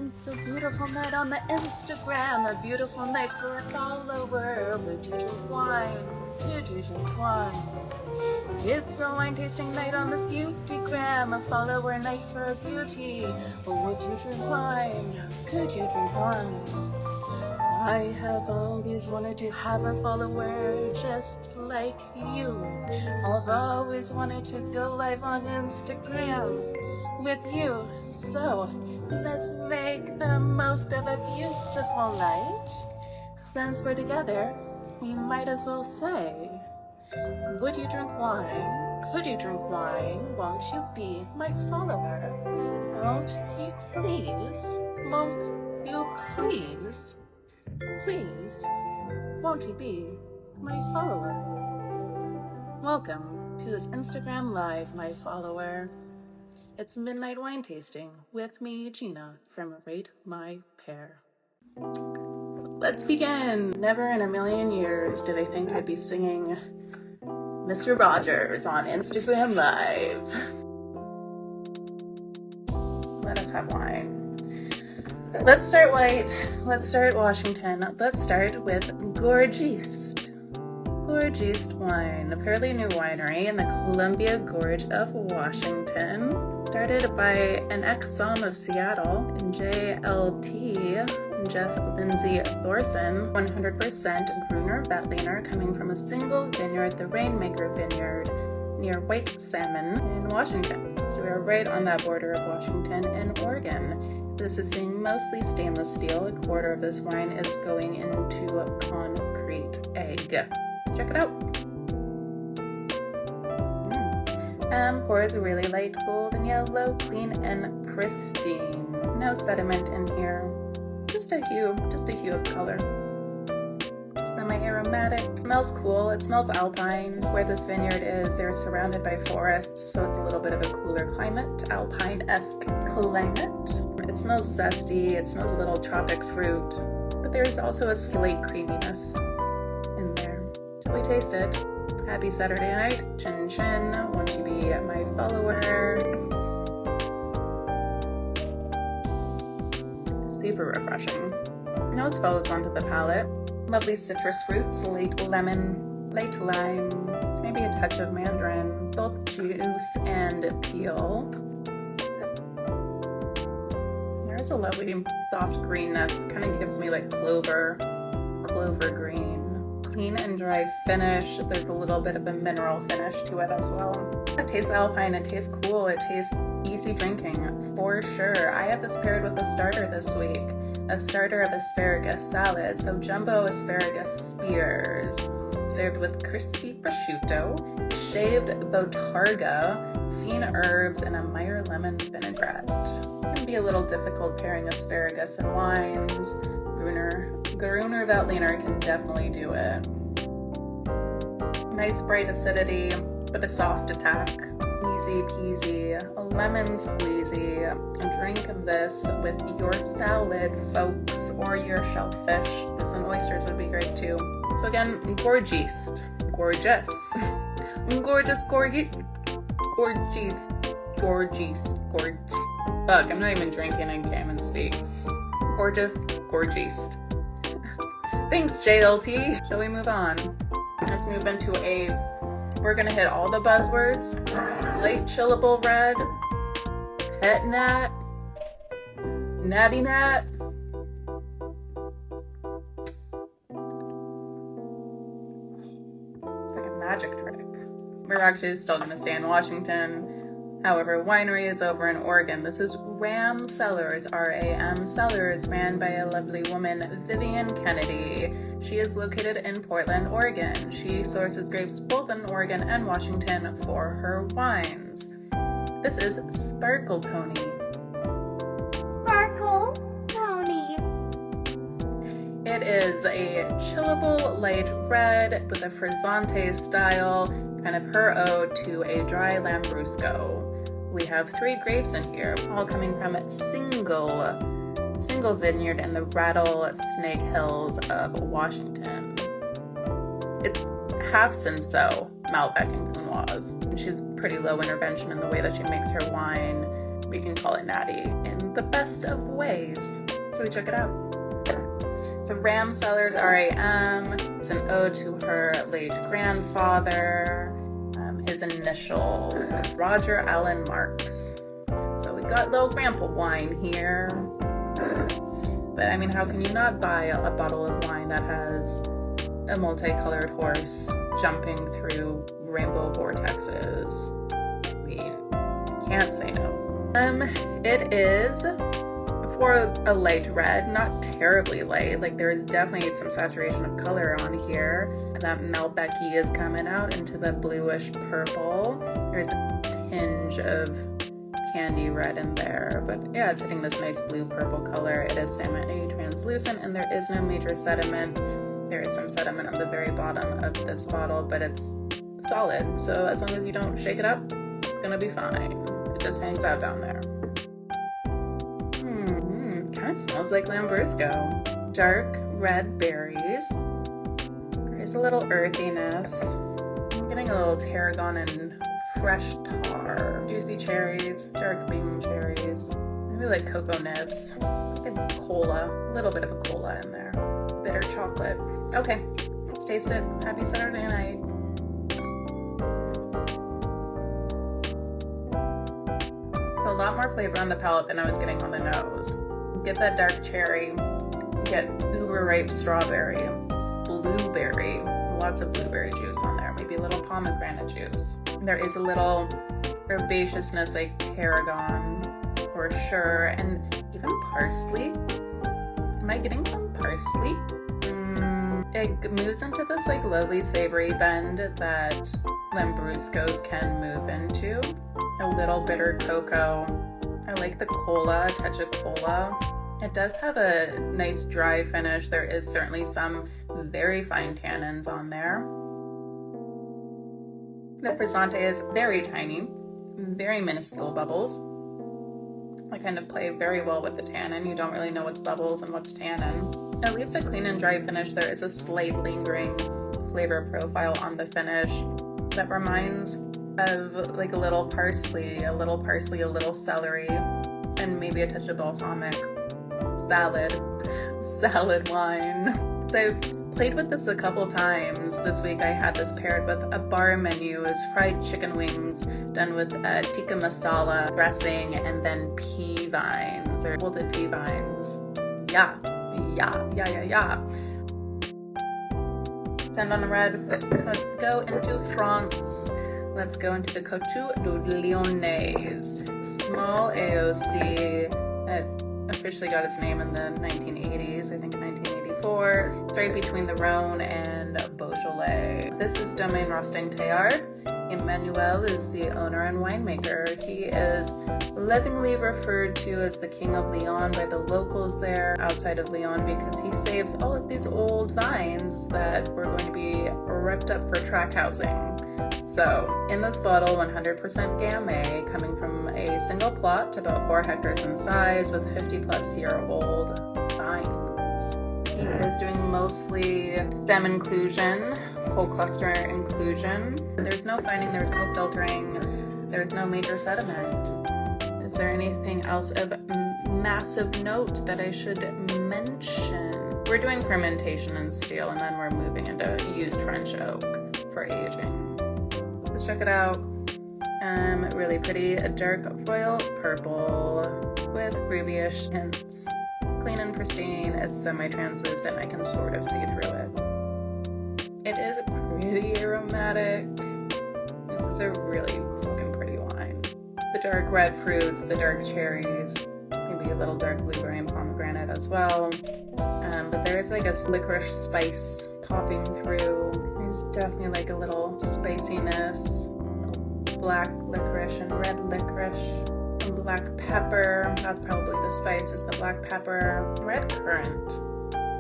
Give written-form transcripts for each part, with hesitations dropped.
It's a beautiful night on the Instagram, a beautiful night for a follower. Would you drink wine? Would you drink wine? It's a wine tasting night on this beautygram, a follower night for a beauty. Would you drink wine? Could you drink wine? I have always wanted to have a follower just like you. I've always wanted to go live on Instagram with you. So let's make the most of a beautiful night. Since we're together, we might as well say, would you drink wine? Could you drink wine? Won't you be my follower? Won't you please? Won't you please? Please, won't you be my follower? Welcome to this Instagram Live, my follower. It's Midnight Wine Tasting with me, Gina, from Rate My Pair. Let's begin. Never in a million years did I think I'd be singing Mr. Rogers on Instagram Live. Let us have wine. Let's start white. Let's start Washington. Let's start with Gorgiste. Gorgiste wine, a fairly new winery in the Columbia Gorge of Washington. Started by an ex-som of Seattle, JLT, Jeff Lindsay Thorson, 100% Grüner Veltliner, coming from a single vineyard, the Rainmaker Vineyard, near White Salmon in Washington. So we are right on that border of Washington and Oregon. This is seeing mostly stainless steel. A quarter of this wine is going into a concrete egg. Check it out. Pours really light golden yellow, clean and pristine. No sediment in here. Just a hue of color. Semi-aromatic. Smells cool. It smells alpine. Where this vineyard is, they're surrounded by forests, so it's a little bit of a cooler climate, alpine-esque climate. It smells zesty. It smells a little tropic fruit, but there's also a slate creaminess in there. So we taste it. Happy Saturday night. Chin chin. Won't you be my follower? Super refreshing. Nose follows onto the palate. Lovely citrus fruits, late lemon, late lime, maybe a touch of mandarin, both juice and peel. There's a lovely soft greenness, kind of gives me like clover green. Clean and dry finish. There's a little bit of a mineral finish to it as well. It tastes alpine, it tastes cool, it tastes easy drinking, for sure. I had this paired with a starter this week. A starter of asparagus salad, so jumbo asparagus spears, served with crispy prosciutto, shaved botarga, fine herbs, and a Meyer lemon vinaigrette. It can be a little difficult pairing asparagus and wines. Grüner Veltliner can definitely do it. Nice bright acidity, but a soft attack. Easy peasy, a lemon squeezy. Drink this with your salad, folks, or your shellfish. This and oysters would be great too. So again, Gorgiste. Gorgeous. Gorgeous, Gorgiste. Fuck, I'm not even drinking and can't even speak. Gorgeous, Gorgiste. Thanks, JLT. Shall we move on? Let's move into we're gonna hit all the buzzwords. Late chillable red, pet nat, natty nat. It's like a magic trick. We're actually still gonna stay in Washington. However, winery is over in Oregon. This is RAM Cellars, RAM Cellars, ran by a lovely woman, Vivian Kennedy. She is located in Portland, Oregon. She sources grapes both in Oregon and Washington for her wines. This is Sparkle Pony. Sparkle Pony. It is a chillable light red with a frizzante style, kind of her ode to a dry Lambrusco. We have 3 grapes in here, all coming from a single vineyard in the Rattlesnake Hills of Washington. It's half Cinsault, Malbec, and Counoise. And she's pretty low intervention in the way that she makes her wine. we can call it natty in the best of ways. So we check it out. So Ram Cellars RAM is an ode to her late grandfather. His initials, Roger Allen Marks. So we got little grandpa wine here. But I mean, how can you not buy a bottle of wine that has a multicolored horse jumping through rainbow vortexes? We can't say no. It is for a light red, not terribly light. Like there is definitely some saturation of color on here. And that Malbec is coming out into the bluish purple. There's a tinge of candy red in there, but yeah, it's hitting this nice blue purple color. It is semi-translucent and there is no major sediment. There is some sediment on the very bottom of this bottle, but it's solid. So as long as you don't shake it up, it's gonna be fine. It just hangs out down there. Kind of smells like Lambrusco. Dark red berries. There's a little earthiness. I'm getting a little tarragon and fresh tar. Juicy cherries, dark bean cherries. Maybe like cocoa nibs. Like a cola, a little bit of a cola in there. Bitter chocolate. Okay, let's taste it. Happy Saturday night. So a lot more flavor on the palate than I was getting on the nose. Get that dark cherry, get uber ripe strawberry, blueberry, lots of blueberry juice on there, maybe a little pomegranate juice. There is a little herbaceousness like tarragon for sure, and even parsley. Am I getting some parsley? It moves into this like lovely savory bend that Lambruscos can move into. A little bitter cocoa. I like the cola, a touch of cola. It does have a nice dry finish. There is certainly some very fine tannins on there. The frizzante is very tiny, very minuscule bubbles. They kind of play very well with the tannin. You don't really know what's bubbles and what's tannin. It leaves a clean and dry finish. There is a slight lingering flavor profile on the finish that reminds of like a little parsley, a little celery, and maybe a touch of balsamic. Salad wine. So I've played with this a couple times. This week I had this paired with a bar menu as fried chicken wings done with tikka masala dressing and then pea vines or wilted pea vines. Yeah. Send on a red. Let's go into France. Let's go into the Coteaux Lyonnais. Small AOC that officially got its name in the 1980s, I think 1984. It's right between the Rhone and Beaujolais. This is Domaine Rostaing Tayard. Emmanuel is the owner and winemaker. He is lovingly referred to as the King of Lyon by the locals there outside of Lyon because he saves all of these old vines that were going to be ripped up for track housing. So, in this bottle, 100% Gamay, coming from a single plot, about 4 hectares in size, with 50-plus-year-old vines. He is doing mostly stem inclusion, whole cluster inclusion. There's no fining, there's no filtering, there's no major sediment. Is there anything else of massive note that I should mention? We're doing fermentation in steel, and then we're moving into used French oak for aging. Let's check it out. Really pretty, a dark royal purple with rubyish hints. Clean and pristine, it's semi-translucent, I can sort of see through it. It is pretty aromatic. This is a really fucking pretty wine. The dark red fruits, the dark cherries, maybe a little dark blueberry and pomegranate as well. But there is like a licorice spice popping through. There's definitely like a little spiciness, black licorice and red licorice, some black pepper. That's probably the spice, is the black pepper. Red currant.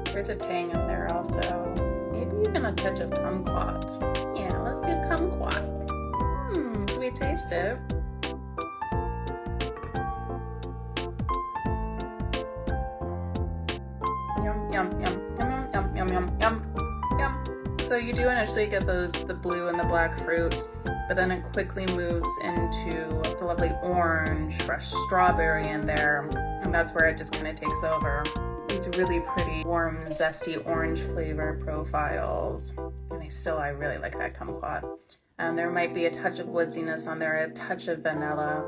There's a tang in there also. Maybe even a touch of kumquat. Yeah, let's do kumquat. Can we taste it? Yum, yum, yum, yum, yum, yum, yum, yum, yum. So you do initially get the blue and the black fruits, but then it quickly moves into a lovely orange, fresh strawberry in there, and that's where it just kind of takes over. These really pretty, warm, zesty orange flavor profiles, and I really like that kumquat. And there might be a touch of woodsiness on there, a touch of vanilla,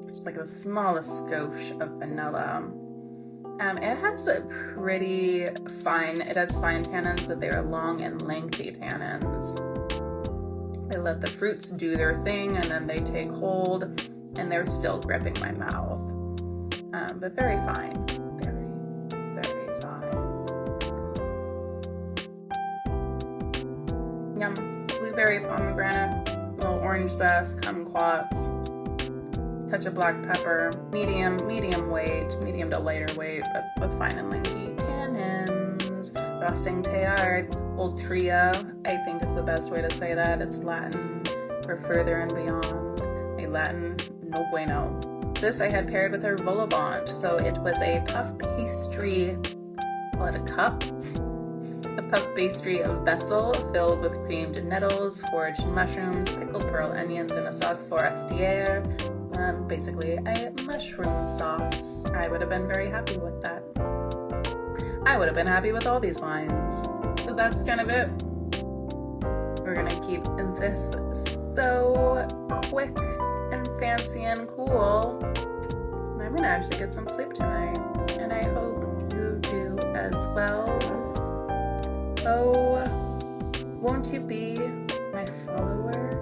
just like the smallest skosh of vanilla. It has a pretty fine, it has fine tannins, but they are long and lengthy tannins. They let the fruits do their thing, and then they take hold, and they're still gripping my mouth. But very fine, very fine. Yum. Blueberry, pomegranate, little orange zest, kumquats, touch of black pepper, medium weight, medium to lighter weight, but with fine and lengthy tannins. Rostaing Tayard, Ultreïa, I think is the best way to say that. It's Latin for further and beyond. A Latin no bueno. This I had paired with her vol au vent, so it was a puff pastry, call it a cup? A puff pastry of vessel filled with creamed nettles, foraged mushrooms, pickled pearl onions, and a sauce forestière. Basically a mushroom sauce. I would have been very happy with that. I would have been happy with all these wines. So that's kind of it. We're gonna keep this so quick and fancy and cool. And I'm gonna actually get some sleep tonight. And I hope you do as well. Oh, won't you be my follower?